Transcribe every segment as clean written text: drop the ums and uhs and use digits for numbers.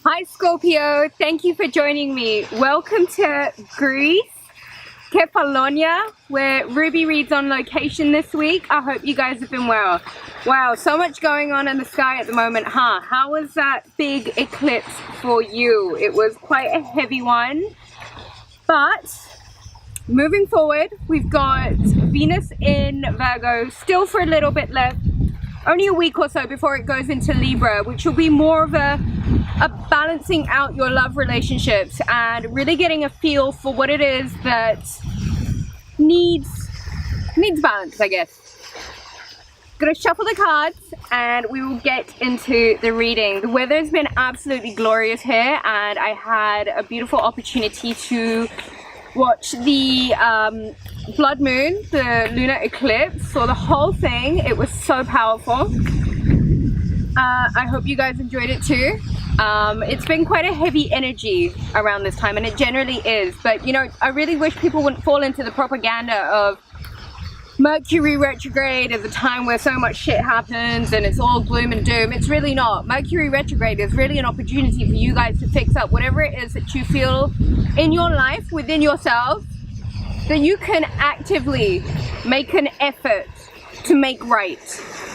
Hi Scorpio, thank you for joining me. Welcome to Greece, Kefalonia, where Ruby reads on location this week. I hope you guys have been well. Wow, so much going on in the sky at the moment, huh? How was that big eclipse for you? It was quite a heavy one, but moving forward, we've got Venus in Virgo, still for a little bit left. Only a week or so before it goes into Libra, which will be more of a balancing out your love relationships and really getting a feel for what it is that needs balance, I guess. Gonna shuffle the cards and we will get into the reading. The weather has been absolutely glorious here, and I had a beautiful opportunity to watch the blood moon, the lunar eclipse, for the whole thing. It was so powerful. I hope you guys enjoyed it too. It's been quite a heavy energy around this time, and it generally is, but you know, I really wish people wouldn't fall into the propaganda of Mercury Retrograde as a time where so much shit happens and it's all gloom and doom. It's really not. Mercury Retrograde is really an opportunity for you guys to fix up whatever it is that you feel in your life, within yourself, that you can actively make an effort to make right.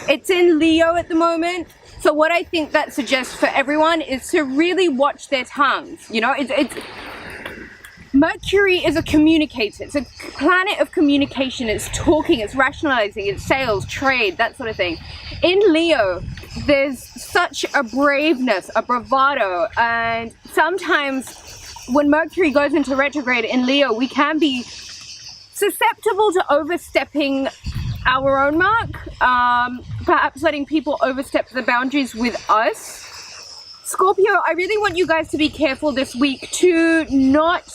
It's in Leo at the moment, so what I think that suggests for everyone is to really watch their tongues. You know, it's Mercury is a communicator. It's a planet of communication. It's talking, it's rationalizing, it's sales, trade, that sort of thing. In Leo, there's such a braveness, a bravado, and sometimes when Mercury goes into retrograde in Leo, we can be susceptible to overstepping our own mark, perhaps letting people overstep the boundaries with us. Scorpio, I really want you guys to be careful this week to not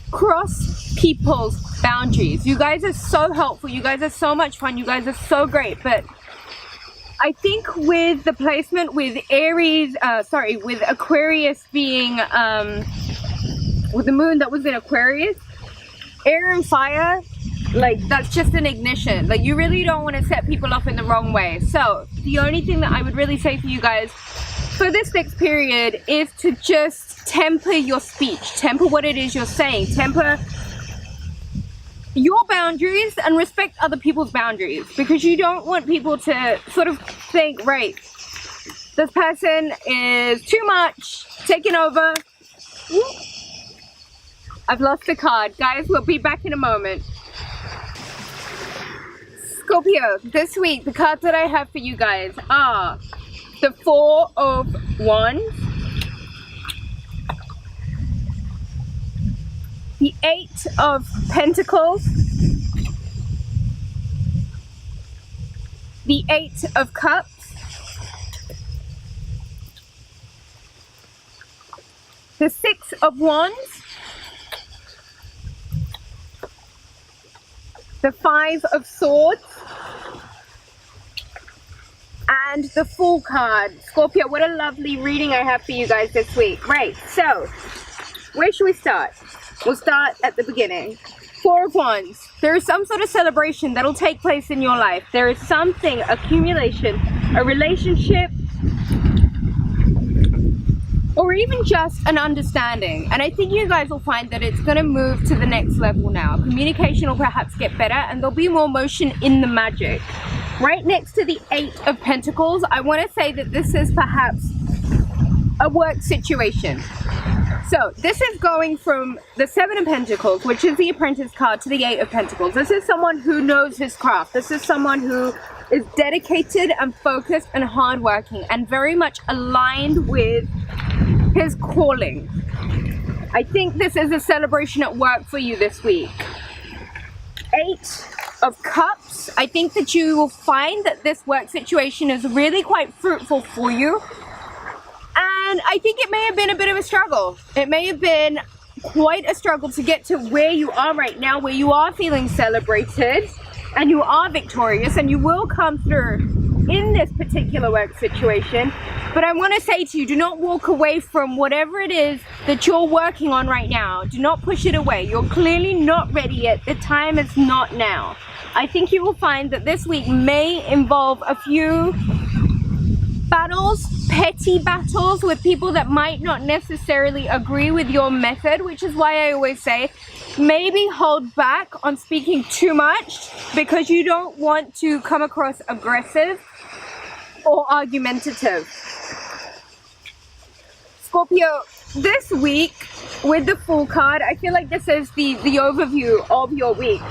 cross people's boundaries. You guys are so helpful, you guys are so much fun, you guys are so great, but I think with the placement with with Aquarius being, with the moon that was in Aquarius, air and fire, like that's just an ignition. Like you really don't want to set people off in the wrong way. So the only thing that I would really say for you guys for this next period is to just temper your speech, temper what it is you're saying, temper your boundaries and respect other people's boundaries, because you don't want people to sort of think, right, this person is too much, taking over. I've lost the card. Guys, we'll be back in a moment. Scorpio, this week, the cards that I have for you guys are the Four of Wands, the Eight of Pentacles, the Eight of Cups, the Six of Wands, the Five of Swords, and the Fool card. Scorpio, what a lovely reading I have for you guys this week. Right, so where should we start? We'll start at the beginning. Four of Wands. There is some sort of celebration that'll take place in your life. There is something, accumulation, a relationship, or even just an understanding. And I think you guys will find that it's going to move to the next level now. Communication will perhaps get better, and there'll be more motion in the magic. Right next to the Eight of Pentacles, I want to say that this is perhaps a work situation. So this is going from the Seven of Pentacles, which is the Apprentice card, to the Eight of Pentacles. This is someone who knows his craft. This is someone who is dedicated and focused and hardworking and very much aligned with his calling. I think this is a celebration at work for you this week. Eight of Cups. I think that you will find that this work situation is really quite fruitful for you. And I think it may have been a bit of a struggle. It may have been quite a struggle to get to where you are right now, where you are feeling celebrated and you are victorious, and you will come through in this particular work situation. But I want to say to you, do not walk away from whatever it is that you're working on right now. Do not push it away. You're clearly not ready yet. The time is not now. I think you will find that this week may involve a few battles, petty battles with people that might not necessarily agree with your method, which is why I always say maybe hold back on speaking too much because you don't want to come across aggressive or argumentative. Scorpio, this week with the Fool card, I feel like this is the overview of your week.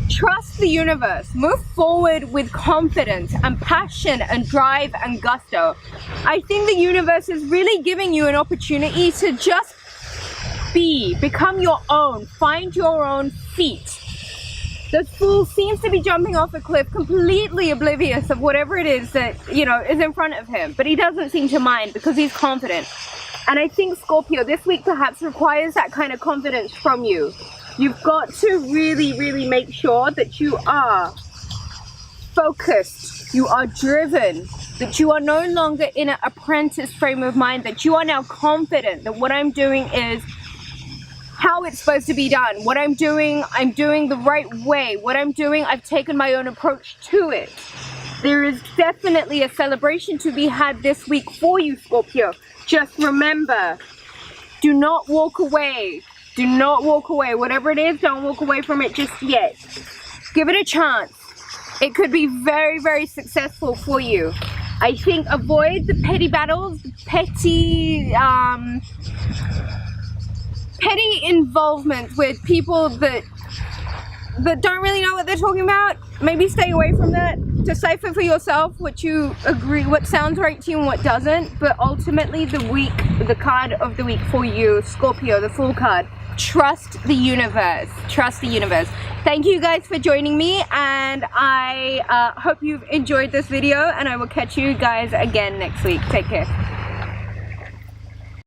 Trust the universe. Move forward with confidence and passion and drive and gusto. I think the universe is really giving you an opportunity to just become your own, find your own feet. The Fool seems to be jumping off a cliff completely oblivious of whatever it is that, you know, is in front of him, but he doesn't seem to mind because he's confident. And I think Scorpio, this week perhaps requires that kind of confidence from you. You've got to really make sure that you are focused, you are driven, that you are no longer in an apprentice frame of mind, that you are now confident that what I'm doing is how it's supposed to be done. What I'm doing the right way. What I'm doing, I've taken my own approach to it. There is definitely a celebration to be had this week for you, Scorpio. Just remember, do not walk away. Do not walk away. Whatever it is, don't walk away from it just yet. Give it a chance. It could be very successful for you. I think avoid the petty battles, petty involvement with people that don't really know what they're talking about. Maybe stay away from that. Decipher for yourself what you agree, what sounds right to you and what doesn't. But ultimately the card of the week for you, Scorpio, the Fool card. Trust the universe. Trust the universe. Thank you guys for joining me, and I hope you've enjoyed this video, and I will catch you guys again next week. Take care.